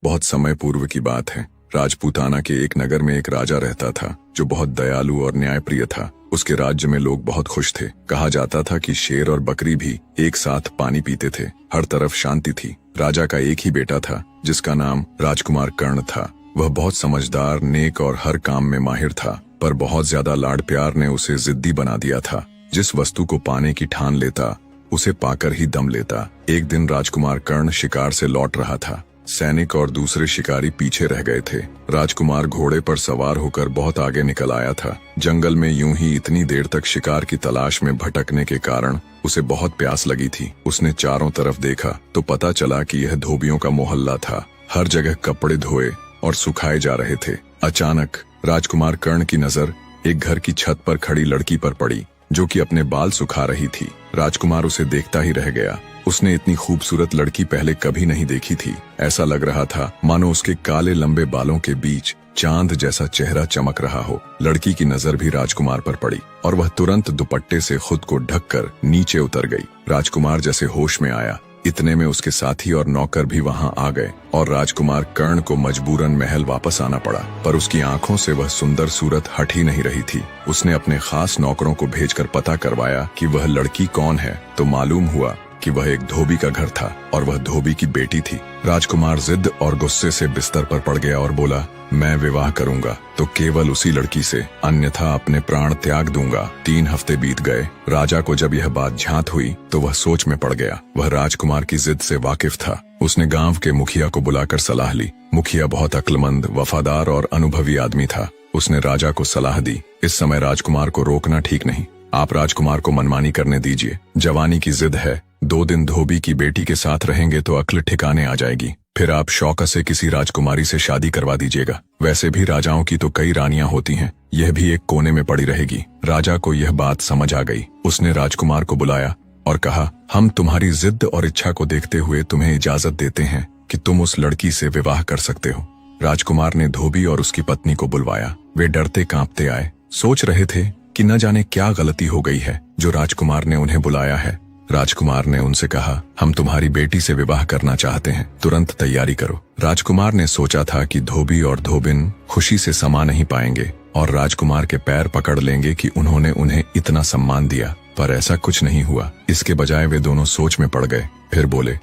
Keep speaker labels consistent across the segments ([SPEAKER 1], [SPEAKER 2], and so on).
[SPEAKER 1] बहुत समय पूर्व की बात है। राजपूताना के एक नगर में एक राजा रहता था जो बहुत दयालु और न्यायप्रिय था। उसके राज्य में लोग बहुत खुश थे। कहा जाता था कि शेर और बकरी भी एक साथ पानी पीते थे। हर तरफ शांति थी। राजा का एक ही बेटा था जिसका नाम राजकुमार कर्ण था। वह बहुत समझदार, नेक और हर काम में माहिर था, पर बहुत ज्यादा लाड प्यार ने उसे जिद्दी बना दिया था। जिस वस्तु को पाने की ठान लेता उसे पाकर ही दम लेता। एक दिन राजकुमार कर्ण शिकार से लौट रहा था। सैनिक और दूसरे शिकारी पीछे रह गए थे। राजकुमार घोड़े पर सवार होकर बहुत आगे निकल आया था। जंगल में यूं ही इतनी देर तक शिकार की तलाश में भटकने के कारण उसे बहुत प्यास लगी थी। उसने चारों तरफ देखा तो पता चला कि यह धोबियों का मोहल्ला था। हर जगह कपड़े धोए और सुखाए जा रहे थे। अचानक राजकुमार कर्ण की नजर एक घर की छत पर खड़ी लड़की पर पड़ी जो कि अपने बाल सुखा रही थी। राजकुमार उसे देखता ही रह गया। उसने इतनी खूबसूरत लड़की पहले कभी नहीं देखी थी। ऐसा लग रहा था मानो उसके काले लंबे बालों के बीच चांद जैसा चेहरा चमक रहा हो। लड़की की नजर भी राजकुमार पर पड़ी और वह तुरंत दुपट्टे से खुद को ढककर नीचे उतर गई। राजकुमार जैसे होश में आया, इतने में उसके साथी और नौकर भी वहां आ गए और राजकुमार कर्ण को मजबूरन महल वापस आना पड़ा। पर उसकी आंखों से वह सुंदर सूरत हट ही नहीं रही थी। उसने अपने खास नौकरों को भेजकर पता करवाया कि वह लड़की कौन है, तो मालूम हुआ कि वह एक धोबी का घर था और वह धोबी की बेटी थी। राजकुमार जिद और गुस्से से बिस्तर पर पड़ गया और बोला, मैं विवाह करूंगा तो केवल उसी लड़की से, अन्यथा अपने प्राण त्याग दूंगा। 3 हफ्ते बीत गए। राजा को जब यह बात झांत हुई तो वह सोच में पड़ गया। वह राजकुमार की जिद से वाकिफ था। उसने गांव के मुखिया को बुलाकर सलाह ली। मुखिया बहुत अक्लमंद, वफादार और अनुभवी आदमी था। उसने राजा को सलाह दी, इस समय राजकुमार को रोकना ठीक नहीं। आप राजकुमार को मनमानी करने दीजिए। जवानी की जिद है। 2 दिन धोबी की बेटी के साथ रहेंगे तो अक्ल ठिकाने आ जाएगी। फिर आप शौक से किसी राजकुमारी से शादी करवा दीजिएगा। वैसे भी राजाओं की तो कई रानियां होती हैं, यह भी एक कोने में पड़ी रहेगी। राजा को यह बात समझ आ गई। उसने राजकुमार को बुलाया और कहा, हम तुम्हारी जिद और इच्छा को देखते हुए तुम्हें इजाजत देते हैं कि तुम उस लड़की से विवाह कर सकते हो। राजकुमार ने धोबी और उसकी पत्नी को बुलवाया। वे डरते कांपते आए, सोच रहे थे कि न जाने क्या गलती हो गई है जो राजकुमार ने उन्हें बुलाया है। राजकुमार ने उनसे कहा, हम तुम्हारी बेटी से विवाह करना चाहते हैं, तुरंत तैयारी करो। राजकुमार ने सोचा था कि धोबी और धोबिन खुशी से समा नहीं पाएंगे और राजकुमार के पैर पकड़ लेंगे कि उन्होंने उन्हें इतना सम्मान दिया, पर ऐसा कुछ नहीं हुआ। इसके बजाय वे दोनों सोच में पड़ गए। फिर बोले,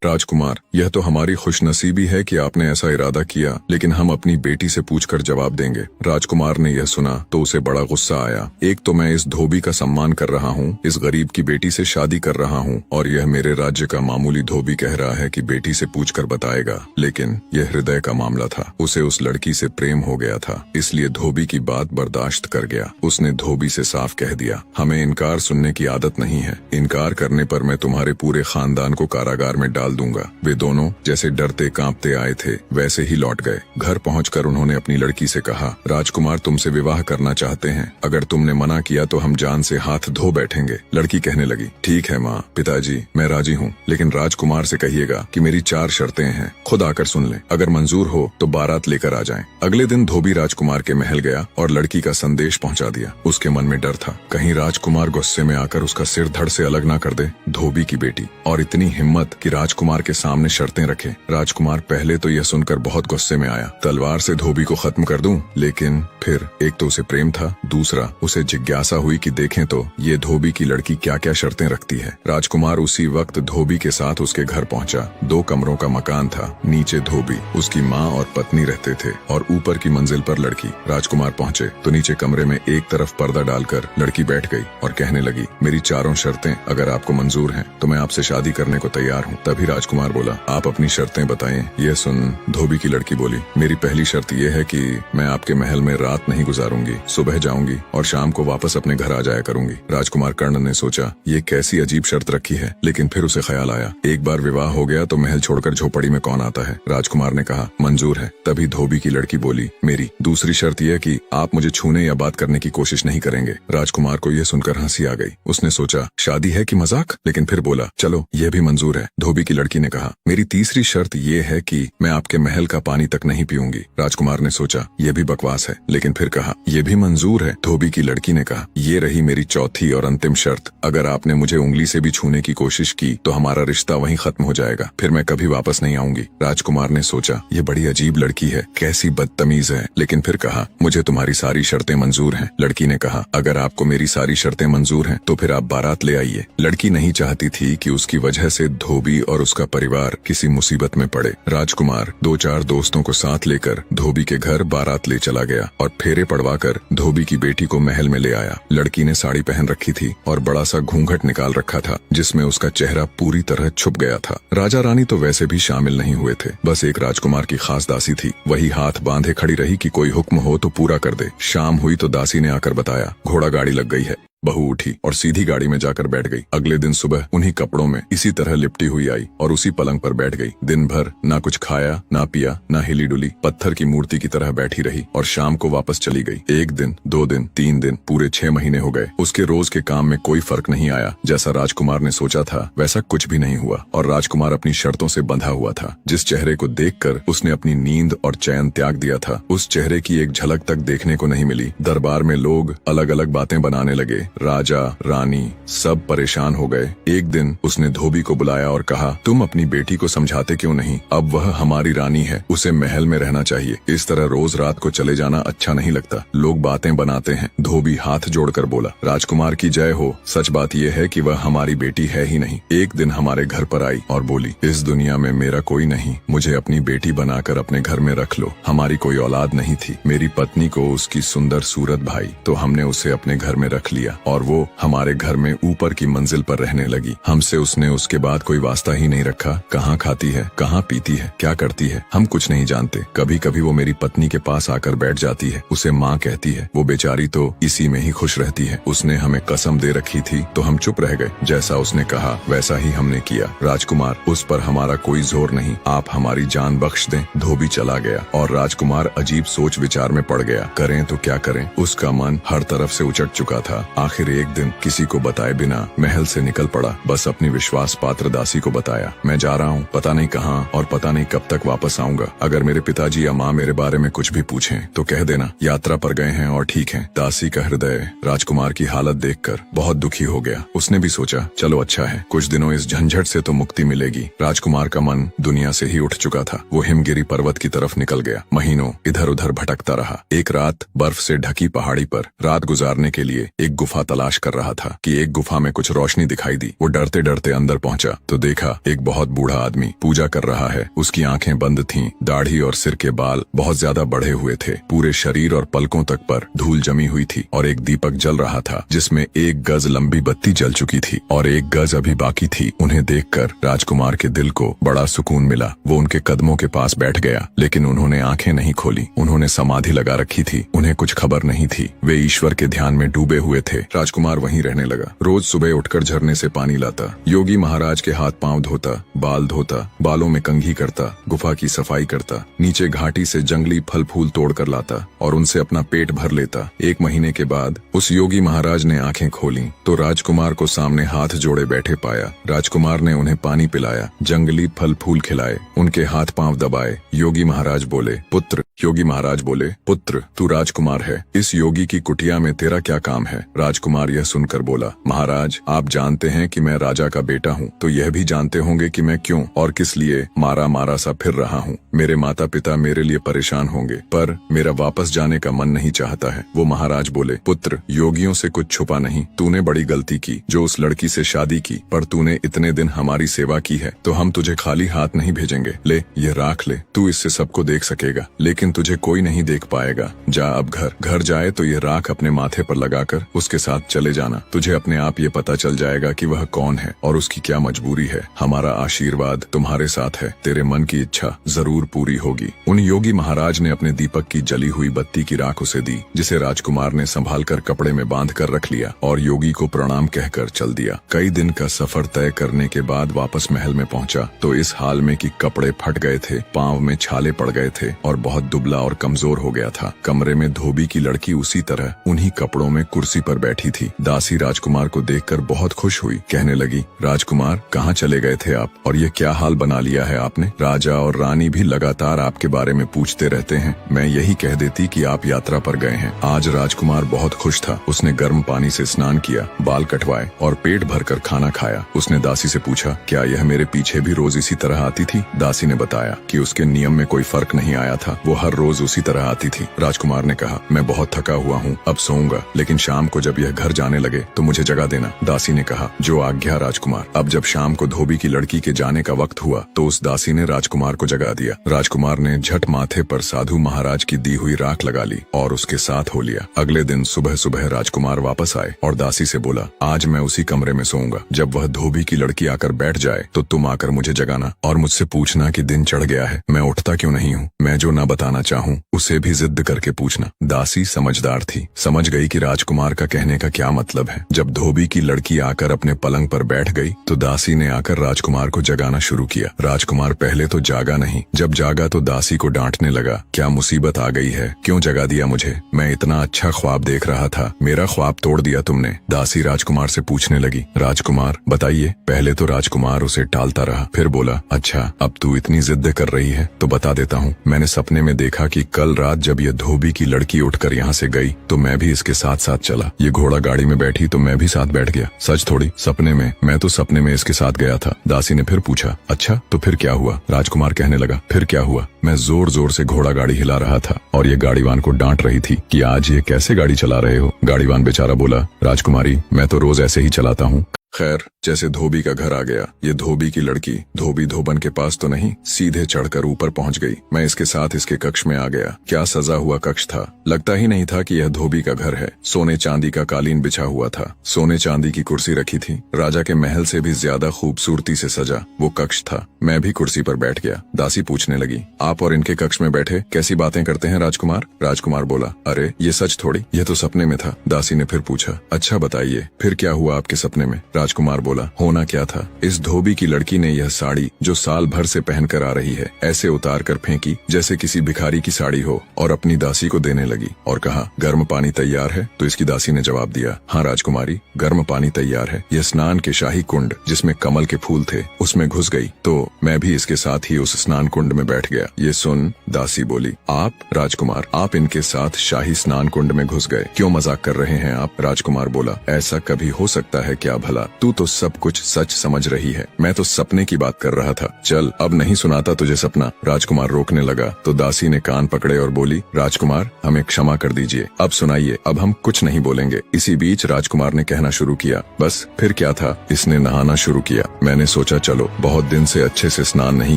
[SPEAKER 1] राजकुमार, यह तो हमारी खुशनसीबी है कि आपने ऐसा इरादा किया, लेकिन हम अपनी बेटी से पूछकर जवाब देंगे। राजकुमार ने यह सुना तो उसे बड़ा गुस्सा आया। एक तो मैं इस धोबी का सम्मान कर रहा हूँ, इस गरीब की बेटी से शादी कर रहा हूँ, और यह मेरे राज्य का मामूली धोबी कह रहा है कि बेटी से पूछकर बताएगा। लेकिन यह हृदय का मामला था। उसे उस लड़की से प्रेम हो गया था, इसलिए धोबी की बात बर्दाश्त कर गया। उसने धोबी से साफ कह दिया, हमें इनकार सुनने की आदत नहीं है। इनकार करने पर मैं तुम्हारे पूरे खानदान को कारागार में डाल दूंगा। वे दोनों जैसे डरते कांपते आए थे वैसे ही लौट गए। घर पहुंचकर उन्होंने अपनी लड़की से कहा, राजकुमार तुमसे विवाह करना चाहते हैं, अगर तुमने मना किया तो हम जान से हाथ धो बैठेंगे। लड़की कहने लगी, ठीक है माँ, पिताजी मैं राजी हूँ, लेकिन राजकुमार से कहिएगा कि मेरी 4 शर्तें हैं, खुद आकर सुन लें। अगर मंजूर हो तो बारात लेकर आ जाएं। अगले दिन धोबी राजकुमार के महल गया और लड़की का संदेश पहुँचा दिया। उसके मन में डर था, कहीं राजकुमार गुस्से में आकर उसका सिर धड़ से अलग ना कर दे। धोबी की बेटी, और इतनी हिम्मत कि राजकुमार के सामने शर्तें रखे। राजकुमार पहले तो यह सुनकर बहुत गुस्से में आया, तलवार से धोबी को खत्म कर दूं, लेकिन फिर एक तो उसे प्रेम था, दूसरा उसे जिज्ञासा हुई कि देखें तो ये धोबी की लड़की क्या क्या शर्तें रखती है। राजकुमार उसी वक्त धोबी के साथ उसके घर पहुंचा। 2 कमरों का मकान था। नीचे धोबी, उसकी माँ और पत्नी रहते थे और ऊपर की मंजिल पर लड़की। राजकुमार पहुंचे तो नीचे कमरे में एक तरफ पर्दा डालकर लड़की बैठ गई और कहने लगी, मेरी 4 शर्तें अगर आपको मंजूर हैं तो मैं आपसे शादी करने को तैयार हूँ। तभी राजकुमार बोला, आप अपनी शर्तें बताएं। यह सुन धोबी की लड़की बोली, मेरी पहली शर्त यह है कि मैं आपके महल में रात नहीं गुजारूंगी, सुबह जाऊंगी और शाम को वापस अपने घर आ जाया करूंगी। राजकुमार कर्ण ने सोचा, ये कैसी अजीब शर्त रखी है, लेकिन फिर उसे ख्याल आया, एक बार विवाह हो गया तो महल छोड़कर झोपड़ी में कौन आता है। राजकुमार ने कहा, मंजूर है। तभी धोबी की लड़की बोली, मेरी दूसरी शर्त यह कि आप मुझे छूने या बात करने की कोशिश नहीं करेंगे। राजकुमार को यह सुनकर हंसी आ गई। उसने सोचा, शादी है कि मजाक, लेकिन फिर बोला, चलो यह भी मंजूर है। धोबी की लड़की ने कहा, मेरी तीसरी शर्त ये है कि मैं आपके महल का पानी तक नहीं पीऊंगी। राजकुमार ने सोचा, यह भी बकवास है, लेकिन लेकिन फिर कहा, ये भी मंजूर है। धोबी की लड़की ने कहा, ये रही मेरी चौथी और अंतिम शर्त। अगर आपने मुझे उंगली से भी छूने की कोशिश की तो हमारा रिश्ता वहीं खत्म हो जाएगा, फिर मैं कभी वापस नहीं आऊंगी। राजकुमार ने सोचा, ये बड़ी अजीब लड़की है, कैसी बदतमीज है, लेकिन फिर कहा, मुझे तुम्हारी सारी शर्तें मंजूर हैं। लड़की ने कहा, अगर आपको मेरी सारी शर्तें मंजूर हैं तो फिर आप बारात ले आइए। लड़की नहीं चाहती थी कि उसकी वजह से धोबी और उसका परिवार किसी मुसीबत में पड़े। राजकुमार 2-4 दोस्तों को साथ लेकर धोबी के घर बारात ले चला गया और फेरे पड़वाकर धोबी की बेटी को महल में ले आया। लड़की ने साड़ी पहन रखी थी और बड़ा सा घूंघट निकाल रखा था जिसमें उसका चेहरा पूरी तरह छुप गया था। राजा रानी तो वैसे भी शामिल नहीं हुए थे, बस एक राजकुमार की खास दासी थी। वही हाथ बांधे खड़ी रही कि कोई हुक्म हो तो पूरा कर दे। शाम हुई तो दासी ने आकर बताया, घोड़ा गाड़ी लग गई है। बहू उठी और सीधी गाड़ी में जाकर बैठ गई। अगले दिन सुबह उन्हीं कपड़ों में इसी तरह लिपटी हुई आई और उसी पलंग पर बैठ गई। दिन भर ना कुछ खाया, ना पिया, ना हिली डुली, पत्थर की मूर्ति की तरह बैठी रही और शाम को वापस चली गई। 1 दिन, 2 दिन, 3 दिन, पूरे 6 महीने हो गए। उसके रोज के काम में कोई फर्क नहीं आया। जैसा राजकुमार ने सोचा था वैसा कुछ भी नहीं हुआ और राजकुमार अपनी शर्तों से बंधा हुआ था। जिस चेहरे को देखकर उसने अपनी नींद और चैन त्याग दिया था, उस चेहरे की एक झलक तक देखने को नहीं मिली। दरबार में लोग अलग अलग बातें बनाने लगे। राजा, रानी सब परेशान हो गए। एक दिन उसने धोबी को बुलाया और कहा, तुम अपनी बेटी को समझाते क्यों नहीं? अब वह हमारी रानी है, उसे महल में रहना चाहिए। इस तरह रोज रात को चले जाना अच्छा नहीं लगता। लोग बातें बनाते हैं। धोबी हाथ जोड़कर बोला, राजकुमार की जय हो। सच बात यह है कि वह हमारी बेटी है ही नहीं। एक दिन हमारे घर पर आई और बोली, इस दुनिया में मेरा कोई नहीं, मुझे अपनी बेटी बनाकर अपने घर में रख लो। हमारी कोई औलाद नहीं थी। मेरी पत्नी को उसकी सुंदर सूरत भाई तो हमने उसे अपने घर में रख लिया और वो हमारे घर में ऊपर की मंजिल पर रहने लगी। हमसे उसने उसके बाद कोई वास्ता ही नहीं रखा। कहाँ खाती है, कहाँ पीती है, क्या करती है, हम कुछ नहीं जानते। कभी कभी वो मेरी पत्नी के पास आकर बैठ जाती है, उसे माँ कहती है। वो बेचारी तो इसी में ही खुश रहती है। उसने हमें कसम दे रखी थी तो हम चुप रह गए। जैसा उसने कहा वैसा ही हमने किया। राजकुमार, उस पर हमारा कोई जोर नहीं, आप हमारी जान बख्श दें। धोबी चला गया और राजकुमार अजीब सोच विचार में पड़ गया। करें तो क्या करें? उसका मन हर तरफ से उचट चुका था। आखिर एक दिन किसी को बताए बिना महल से निकल पड़ा। बस अपनी विश्वास पात्र दासी को बताया, मैं जा रहा हूँ, पता नहीं कहाँ और पता नहीं कब तक वापस आऊंगा। अगर मेरे पिताजी या माँ मेरे बारे में कुछ भी पूछें तो कह देना यात्रा पर गए हैं और ठीक हैं। दासी का हृदय राजकुमार की हालत देखकर बहुत दुखी हो गया। उसने भी सोचा, चलो अच्छा है, कुछ दिनों इस झंझट से तो मुक्ति मिलेगी। राजकुमार का मन दुनिया से ही उठ चुका था। वो हिमगिरी पर्वत की तरफ निकल गया। महीनों इधर उधर भटकता रहा। एक रात बर्फ से ढकी पहाड़ी पर रात गुजारने के लिए एक गुफा तलाश कर रहा था कि एक गुफा में कुछ रोशनी दिखाई दी। वो डरते डरते अंदर पहुंचा तो देखा एक बहुत बूढ़ा आदमी पूजा कर रहा है। उसकी आंखें बंद थीं, दाढ़ी और सिर के बाल बहुत ज्यादा बढ़े हुए थे। पूरे शरीर और पलकों तक पर धूल जमी हुई थी और एक दीपक जल रहा था जिसमें 1 गज लंबी बत्ती जल चुकी थी और 1 गज अभी बाकी थी। उन्हें देखकर राजकुमार के दिल को बड़ा सुकून मिला। वो उनके कदमों के पास बैठ गया, लेकिन उन्होंने आंखें नहीं खोली। उन्होंने समाधि लगा रखी थी। उन्हें कुछ खबर नहीं थी। वे ईश्वर के ध्यान में डूबे हुए थे। राजकुमार वहीं रहने लगा। रोज सुबह उठकर झरने से पानी लाता, योगी महाराज के हाथ पांव धोता, बाल धोता, बालों में कंघी करता, गुफा की सफाई करता, नीचे घाटी से जंगली फल फूल तोड़कर लाता और उनसे अपना पेट भर लेता। 1 महीने के बाद उस योगी महाराज ने आंखें खोली तो राजकुमार को सामने हाथ जोड़े बैठे पाया। राजकुमार ने उन्हें पानी पिलाया, जंगली फल फूल खिलाए, उनके हाथ पांव दबाए। योगी महाराज बोले, पुत्र। योगी महाराज बोले, पुत्र तू राजकुमार है, इस योगी की कुटिया में तेरा क्या काम है? राजकुमार यह सुनकर बोला, महाराज आप जानते हैं कि मैं राजा का बेटा हूँ, तो यह भी जानते होंगे कि मैं क्यों और किस लिए मारा मारा सा फिर रहा हूँ। मेरे माता पिता मेरे लिए परेशान होंगे, पर मेरा वापस जाने का मन नहीं चाहता है। वो महाराज बोले, पुत्र योगियों से कुछ छुपा नहीं, तूने बड़ी गलती की जो उस लड़की से शादी की, पर तूने इतने दिन हमारी सेवा की है तो हम तुझे खाली हाथ नहीं भेजेंगे। ले ये राख ले, तू इससे सबको देख सकेगा, लेकिन तुझे कोई नहीं देख पाएगा। जा अब घर जाए तो ये राख अपने माथे पर लगाकर उसके साथ चले जाना। तुझे अपने आप ये पता चल जाएगा कि वह कौन है और उसकी क्या मजबूरी है। हमारा आशीर्वाद तुम्हारे साथ है, तेरे मन की इच्छा जरूर पूरी होगी। उन योगी महाराज ने अपने दीपक की जली हुई बत्ती की राख उसे दी, जिसे राजकुमार ने संभाल कर कपड़े में बांध कर रख लिया और योगी को प्रणाम कहकर चल दिया। कई दिन का सफर तय करने के बाद वापस महल में पहुंचा तो इस हाल में कि कपड़े फट गए थे, पांव में छाले पड़ गए थे और बहुत दुबला और कमजोर हो गया था। कमरे में धोबी की लड़की उसी तरह उन्हीं कपड़ों में कुर्सी पर बैठी थी। दासी राजकुमार को देखकर बहुत खुश हुई। कहने लगी, राजकुमार कहाँ चले गए थे आप, और ये क्या हाल बना लिया है आपने? राजा और रानी भी लगातार आपके बारे में पूछते रहते हैं। मैं यही कह देती कि आप यात्रा पर गए हैं। आज राजकुमार बहुत खुश था। उसने गर्म पानी से स्नान किया, बाल कटवाए और पेट भरकर खाना खाया। उसने दासी से पूछा, क्या यह मेरे पीछे भी रोज इसी तरह आती थी? दासी ने बताया कि उसके नियम में कोई फर्क नहीं आया था, वो हर रोज उसी तरह आती थी। राजकुमार ने कहा, मैं बहुत थका हुआ हूँ, अब सोऊंगा, लेकिन शाम को जब यह घर जाने लगे तो मुझे जगा देना। दासी ने कहा, जो आज्ञा राजकुमार। अब जब शाम को धोबी की लड़की के जाने का वक्त हुआ तो उस दासी ने राजकुमार को जगा दिया। राजकुमार ने झट माथे पर साधु महाराज की दी हुई राख लगा ली और उसके साथ हो लिया। अगले दिन सुबह सुबह राजकुमार वापस आए और दासी से बोला, आज मैं उसी कमरे में सोऊंगा। जब वह धोबी की लड़की आकर बैठ जाए तो तुम आकर मुझे जगाना और मुझसे पूछना कि दिन चढ़ गया है, मैं उठता क्यों नहीं हूँ। मैं जो न बताना चाहूँ उसे भी जिद करके पूछना। दासी समझदार थी, समझ गई कि राजकुमार का कहने का क्या मतलब है। जब धोबी की लड़की आकर अपने पलंग पर बैठ गई तो दासी ने आकर राजकुमार को जगाना शुरू किया। राजकुमार पहले तो जागा नहीं, जब जागा तो दासी को डांटने लगा, क्या मुसीबत आ गई है, क्यों जगा दिया मुझे? मैं इतना अच्छा ख्वाब देख रहा था, मेरा ख्वाब तोड़ दिया तुमने। दासी राजकुमार से पूछने लगी, राजकुमार बताइए। पहले तो राजकुमार उसे टालता रहा, फिर बोला, अच्छा अब तू इतनी जिद कर रही है तो बता देता हूँ। मैंने सपने में देखा कि कल रात जब यह धोबी की लड़की उठकर यहाँ से गई तो मैं भी इसके साथ साथ चला। ये घोड़ा गाड़ी में बैठी तो मैं भी साथ बैठ गया। सच थोड़ी, सपने में। मैं तो सपने में इसके साथ गया था। दासी ने फिर पूछा, अच्छा तो फिर क्या हुआ? राजकुमार कहने लगा, फिर क्या हुआ? मैं जोर जोर से घोड़ा गाड़ी हिला रहा था और ये गाड़ीवान को डांट रही थी कि आज ये कैसे गाड़ी चला रहे हो। गाड़ीवान बेचारा बोला, राजकुमारी मैं तो रोज ऐसे ही चलाता हूँ। खैर, जैसे धोबी का घर आ गया, ये धोबी की लड़की धोबी धोबन के पास तो नहीं, सीधे चढ़कर ऊपर पहुंच गई। मैं इसके साथ इसके कक्ष में आ गया। क्या सजा हुआ कक्ष था, लगता ही नहीं था कि यह धोबी का घर है। सोने चांदी का कालीन बिछा हुआ था, सोने चांदी की कुर्सी रखी थी। राजा के महल से भी ज्यादा खूबसूरती से सजा वो कक्ष था। मैं भी कुर्सी पर बैठ गया। दासी पूछने लगी, आप और इनके कक्ष में बैठे कैसी बातें करते हैं राजकुमार? राजकुमार बोला, अरे ये सच थोड़ी, यह तो सपने में था। दासी ने फिर पूछा, अच्छा बताइए फिर क्या हुआ आपके सपने में? राजकुमार बोला, होना क्या था, इस धोबी की लड़की ने यह साड़ी जो साल भर से पहनकर आ रही है ऐसे उतार कर फेंकी जैसे किसी भिखारी की साड़ी हो और अपनी दासी को देने लगी और कहा, गर्म पानी तैयार है? तो इसकी दासी ने जवाब दिया, हाँ राजकुमारी गर्म पानी तैयार है। यह स्नान के शाही कुंड जिसमें कमल के फूल थे उसमें घुस गई तो मैं भी इसके साथ ही उस स्नान कुंड में बैठ गया। ये सुन दासी बोली, आप राजकुमार आप इनके साथ शाही स्नान कुंड में घुस गए, क्यों मजाक कर रहे हैं आप? राजकुमार बोला, ऐसा कभी हो सकता है क्या भला? तू तो सब कुछ सच समझ रही है, मैं तो सपने की बात कर रहा था। चल अब नहीं सुनाता तुझे सपना। राजकुमार रोकने लगा तो दासी ने कान पकड़े और बोली, राजकुमार हमें क्षमा कर दीजिए, अब सुनाइए, अब हम कुछ नहीं बोलेंगे। इसी बीच राजकुमार ने कहना शुरू किया, बस फिर क्या था, इसने नहाना शुरू किया। मैंने सोचा चलो बहुत दिन से अच्छे से स्नान नहीं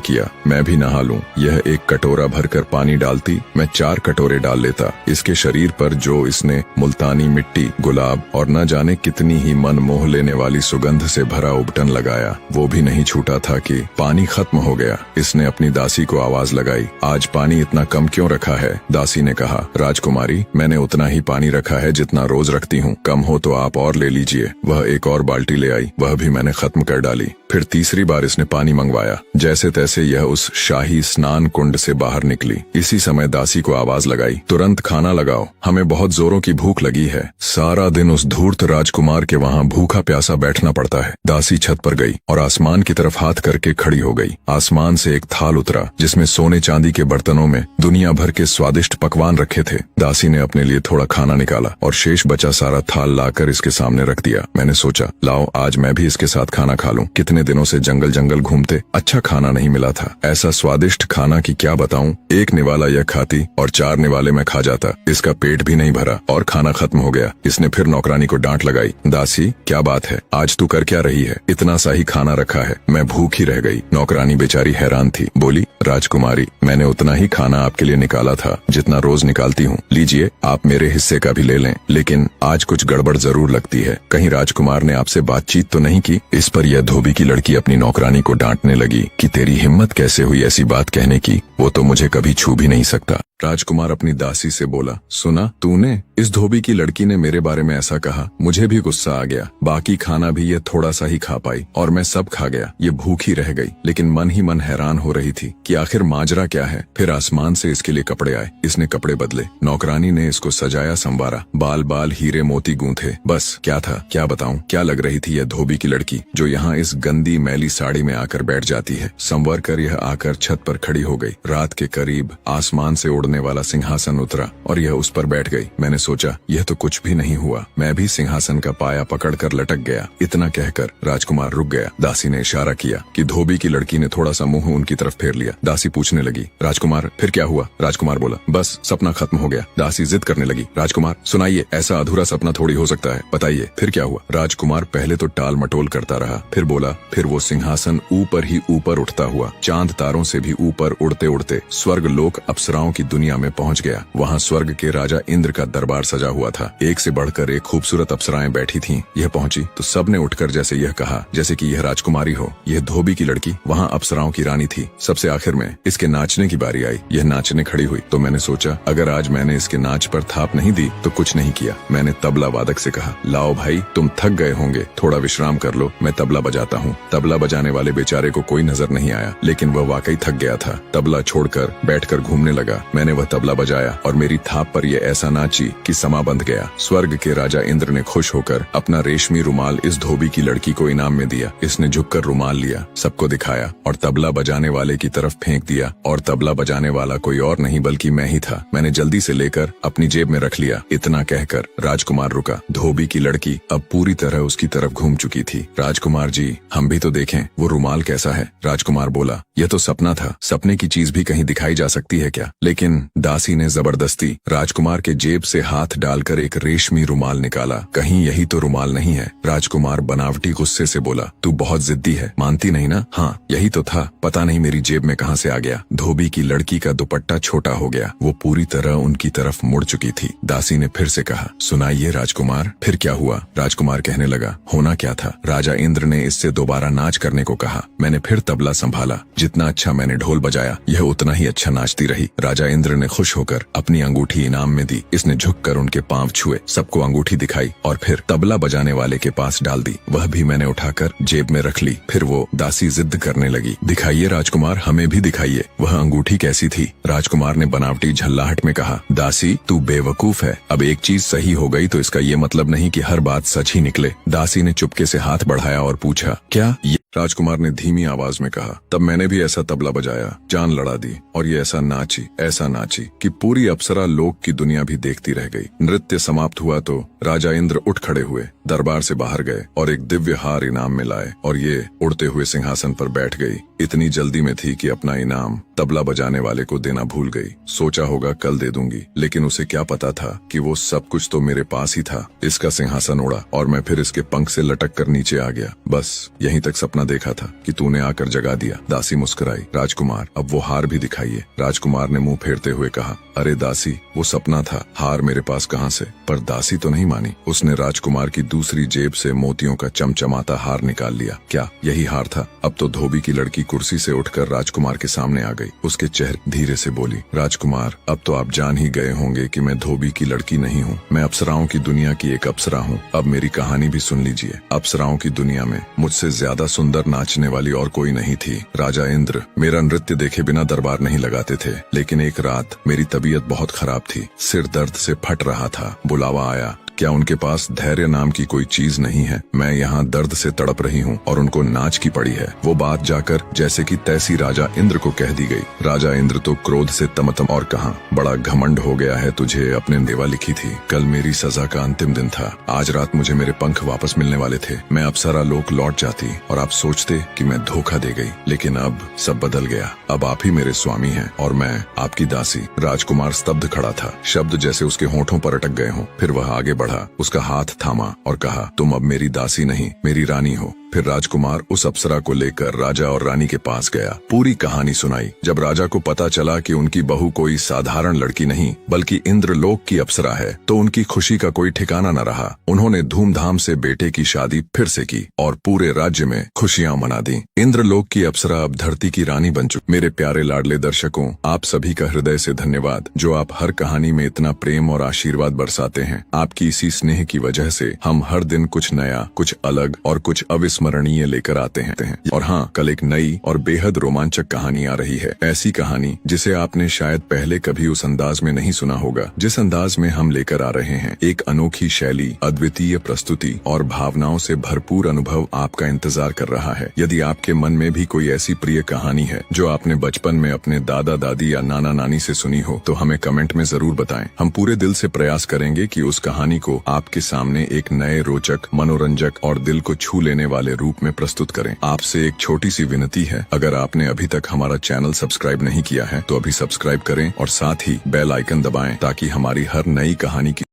[SPEAKER 1] किया, मैं भी नहा लूं। यह एक कटोरा भरकर पानी डालती, मैं 4 कटोरे डाल लेता। इसके शरीर पर जो इसने मुल्तानी मिट्टी, गुलाब और न जाने कितनी ही मन मोह लेने वाली सुगंध से भरा उबटन लगाया, वो भी नहीं छूटा था कि पानी खत्म हो गया। इसने अपनी दासी को आवाज लगाई, आज पानी इतना कम क्यों रखा है? दासी ने कहा, राजकुमारी मैंने उतना ही पानी रखा है जितना रोज रखती हूँ, कम हो तो आप और ले लीजिए। वह एक और बाल्टी ले आई, वह भी मैंने खत्म कर डाली। फिर तीसरी बार इसने पानी मंगवाया। जैसे तैसे यह उस शाही स्नान कुंड से बाहर निकली। इसी समय दासी को आवाज लगाई, तुरंत खाना लगाओ, हमें बहुत जोरों की भूख लगी है। सारा दिन उस धूर्त राजकुमार के वहाँ भूखा प्यासा बैठना पड़ता है। दासी छत पर गई और आसमान की तरफ हाथ करके खड़ी हो गई। आसमान से एक थाल उतरा जिसमें सोने चांदी के बर्तनों में दुनिया भर के स्वादिष्ट पकवान रखे थे। दासी ने अपने लिए थोड़ा खाना निकाला और शेष बचा सारा थाल लाकर इसके सामने रख दिया। मैंने सोचा, लाओ आज मैं भी इसके साथ खाना खा लूं। कितने दिनों से जंगल जंगल घूमते अच्छा खाना नहीं मिला था। ऐसा स्वादिष्ट खाना कि क्या बताऊं। एक निवाला यह खाती और 4 निवाले मैं खा जाता। इसका पेट भी नहीं भरा और खाना खत्म हो गया। इसने फिर नौकरानी को डांट लगाई, दासी क्या बात है, आज तू कर क्या रही है? इतना सा ही खाना रखा है, मैं भूखी रह गई। नौकरानी बेचारी हैरान थी, बोली, राजकुमारी मैंने उतना ही खाना आपके लिए निकाला था जितना रोज निकालती हूँ, लीजिए आप मेरे हिस्से का भी ले लें। लेकिन आज कुछ गड़बड़ जरूर लगती है, कहीं राजकुमार ने आपसे बातचीत तो नहीं की? इस पर यह धोबी की लड़की अपनी नौकरानी को डांटने लगी कि तेरी हिम्मत कैसे हुई ऐसी बात कहने की, वो तो मुझे कभी छू भी नहीं सकता। राजकुमार अपनी दासी से बोला, सुना तूने? इस धोबी की लड़की ने मेरे बारे में ऐसा कहा। मुझे भी गुस्सा आ गया। बाकी खाना भी ये थोड़ा सा ही खा पाई और मैं सब खा गया। ये भूखी रह गई, लेकिन मन ही मन हैरान हो रही थी कि आखिर माजरा क्या है। फिर आसमान से इसके लिए कपड़े आए। इसने कपड़े बदले, नौकरानी ने इसको सजाया संवारा, बाल बाल हीरे मोती गूंथे। बस क्या था, क्या बताऊं, क्या लग रही थी यह धोबी की लड़की जो यहाँ इस गंदी मैली साड़ी में आकर बैठ जाती है। संवर कर यह आकर छत पर खड़ी हो गई। रात के करीब आसमान से उड़ने वाला सिंहासन उतरा और यह उस पर बैठ गई। मैंने सोचा यह तो कुछ भी नहीं हुआ, मैं भी सिंहासन का पाया पकड़कर लटक गया। इतना कहकर राजकुमार रुक गया। दासी ने इशारा किया कि धोबी की लड़की ने थोड़ा सा मुंह उनकी तरफ फेर लिया। दासी पूछने लगी, राजकुमार फिर क्या हुआ? राजकुमार बोला, बस सपना खत्म हो गया। दासी जिद करने लगी, राजकुमार सुनाइए, ऐसा अधूरा सपना थोड़ी हो सकता है, बताइए फिर क्या हुआ? राजकुमार पहले तो टाल मटोल करता रहा, फिर बोला, फिर वो सिंहासन ऊपर ही ऊपर उठता हुआ चांद तारों से भी ऊपर उड़ते उड़ते स्वर्ग लोक अप्सराओं की दुनिया में पहुंच गया। वहाँ स्वर्ग के राजा इंद्र का दरबार सजा हुआ था। एक से बढ़कर एक खूबसूरत अप्सराएं बैठी थीं। यह पहुंची तो सबने उठकर जैसे यह कहा जैसे कि यह राजकुमारी हो। यह धोबी की लड़की वहाँ अप्सराओं की रानी थी। सबसे आखिर में इसके नाचने की बारी आई। यह नाचने खड़ी हुई तो मैंने सोचा अगर आज मैंने इसके नाच पर थाप नहीं दी तो कुछ नहीं किया। मैंने तबला वादक से कहा, लाओ भाई तुम थक गए होंगे, थोड़ा विश्राम कर लो, मैं तबला बजाता हूँ। तबला बजाने वाले बेचारे को कोई नजर नहीं आया, लेकिन वह वाकई थक गया था। तबला छोड़कर बैठकर घूमने लगा। मैंने वह तबला बजाया और मेरी थाप पर यह ऐसा नाची कि समा बंध गया। स्वर्ग के राजा इंद्र ने खुश होकर अपना रेशमी रुमाल इस धोबी की लड़की को इनाम में दिया। इसने झुककर रुमाल लिया, सबको दिखाया और तबला बजाने वाले की तरफ फेंक दिया। और तबला बजाने वाला कोई और नहीं बल्कि मैं ही था। मैंने जल्दी से लेकर अपनी जेब में रख लिया। इतना कहकर राजकुमार रुका। धोबी की लड़की अब पूरी तरह उसकी तरफ घूम चुकी थी। राजकुमार जी, हम भी तो देखें वो रुमाल कैसा है। राजकुमार बोला, यह तो सपना था, सपने की चीज भी कहीं दिखाई जा सकती है क्या? लेकिन दासी ने जबरदस्ती राजकुमार के जेब से हाथ डालकर एक रेशमी रुमाल निकाला। कहीं यही तो रुमाल नहीं है? राजकुमार बनावटी गुस्से से बोला, तू बहुत जिद्दी है, मानती नहीं ना? हाँ यही तो था, पता नहीं मेरी जेब में कहाँ से आ गया। धोबी की लड़की का दुपट्टा छोटा हो गया। वो पूरी तरह उनकी तरफ मुड़ चुकी थी। दासी ने फिर से कहा, सुनाइए राजकुमार फिर क्या हुआ? राजकुमार कहने लगा, होना क्या था, राजा इंद्र ने इससे दोबारा नाच करने को कहा। मैंने फिर तबला संभाला। जितना अच्छा मैंने ढोल बजाया यह उतना ही अच्छा नाचती रही। राजा इंद्र ने खुश होकर अपनी अंगूठी इनाम में दी। इसने झुककर उनके पांव छुए, सबको अंगूठी दिखाई और फिर तबला बजाने वाले के पास डाल दी। वह भी मैंने उठाकर जेब में रख ली। फिर वो दासी जिद करने लगी, दिखाइए राजकुमार, हमें भी दिखाइए वह अंगूठी कैसी थी। राजकुमार ने बनावटी झल्लाहट में कहा, दासी तू बेवकूफ है, अब एक चीज सही हो गई तो इसका ये मतलब नहीं कि हर बात सच ही निकले। दासी ने चुपके से हाथ बढ़ाया और पूछा, क्या ये? राजकुमार ने धीमी आवाज में कहा, तब मैंने भी ऐसा तबला बजाया, जान लड़ा दी और ये ऐसा नाची कि पूरी अप्सरा लोक की दुनिया भी देखती रह गई। नृत्य समाप्त हुआ तो राजा इंद्र उठ खड़े हुए, दरबार से बाहर गए और एक दिव्य हार इनाम में लाए और ये उड़ते हुए सिंहासन पर बैठ गई। इतनी जल्दी में थी कि अपना इनाम तबला बजाने वाले को देना भूल गई। सोचा होगा कल दे दूंगी, लेकिन उसे क्या पता था कि वो सब कुछ तो मेरे पास ही था। इसका सिंहासन उड़ा और मैं फिर इसके पंख से लटक कर नीचे आ गया। बस यहीं तक सपना देखा था कि तूने आकर जगा दिया। दासी मुस्कुराई, राजकुमार अब वो हार भी दिखाइए। राजकुमार ने मुंह फेरते हुए कहा, अरे दासी वो सपना था, हार मेरे पास कहाँ से? पर दासी तो नहीं मानी। उसने राजकुमार की दूसरी जेब से मोतियों का चमचमाता हार निकाल लिया। क्या यही हार था? अब तो धोबी की लड़की कुर्सी से उठकर राजकुमार के सामने आ गई। उसके चेहरे धीरे से बोली, राजकुमार अब तो आप जान ही गए होंगे कि मैं धोबी की लड़की नहीं हूँ, मैं अप्सराओं की दुनिया की एक अप्सरा हूँ। अब मेरी कहानी भी सुन लीजिए। अप्सराओं की दुनिया में मुझसे ज्यादा सुंदर नाचने वाली और कोई नहीं थी। राजा इंद्र मेरा नृत्य देखे बिना दरबार नहीं लगाते थे, लेकिन एक रात मेरी तबीयत बहुत खराब थी, सिर दर्द से फट रहा था। बुलावा आया, क्या उनके पास धैर्य नाम की कोई चीज नहीं है? मैं यहाँ दर्द से तड़प रही हूँ और उनको नाच की पड़ी है। वो बात जाकर जैसे कि तैसी राजा इंद्र को कह दी गई। राजा इंद्र तो क्रोध से तमतम और कहा, बड़ा घमंड हो गया है तुझे, अपने देवा लिखी थी। कल मेरी सजा का अंतिम दिन था, आज रात मुझे मेरे पंख वापस मिलने वाले थे। मैं अप्सरा लोक लौट जाती और आप सोचते कि मैं धोखा दे गई, लेकिन अब सब बदल गया। अब आप ही मेरे स्वामी हैं और मैं आपकी दासी। राजकुमार स्तब्ध खड़ा था, शब्द जैसे उसके होठों पर अटक गए हों। फिर वह आगे बढ़ा बढ़ा, उसका हाथ थामा और कहा, तुम अब मेरी दासी नहीं, मेरी रानी हो। फिर राजकुमार उस अप्सरा को लेकर राजा और रानी के पास गया, पूरी कहानी सुनाई। जब राजा को पता चला कि उनकी बहू कोई साधारण लड़की नहीं बल्कि इंद्रलोक की अप्सरा है, तो उनकी खुशी का कोई ठिकाना न रहा। उन्होंने धूमधाम से बेटे की शादी फिर से की और पूरे राज्य में खुशियां मना दी। इंद्रलोक की अप्सरा अब धरती की रानी बन चुकी। मेरे प्यारे लाडले दर्शकों, आप सभी का हृदय से धन्यवाद, जो आप हर कहानी में इतना प्रेम और आशीर्वाद बरसाते हैं। आपकी इसी स्नेह की वजह से हम हर दिन कुछ नया, कुछ अलग और कुछ अविस्मरणीय लेकर आते हैं। और हाँ, कल एक नई और बेहद रोमांचक कहानी आ रही है। ऐसी कहानी जिसे आपने शायद पहले कभी उस अंदाज में नहीं सुना होगा जिस अंदाज में हम लेकर आ रहे हैं। एक अनोखी शैली, अद्वितीय प्रस्तुति और भावनाओं से भरपूर अनुभव आपका इंतजार कर रहा है। यदि आपके मन में भी कोई ऐसी प्रिय कहानी है जो आपने बचपन में अपने दादा दादी या नाना नानी से सुनी हो, तो हमें कमेंट में जरूर बताएं। हम पूरे दिल से प्रयास करेंगे कि उस कहानी को आपके सामने एक नए, रोचक, मनोरंजक और दिल को छू लेने वाले रूप में प्रस्तुत करें। आपसे एक छोटी सी विनती है, अगर आपने अभी तक हमारा चैनल सब्सक्राइब नहीं किया है तो अभी सब्सक्राइब करें और साथ ही बेल आइकन दबाएं ताकि हमारी हर नई कहानी की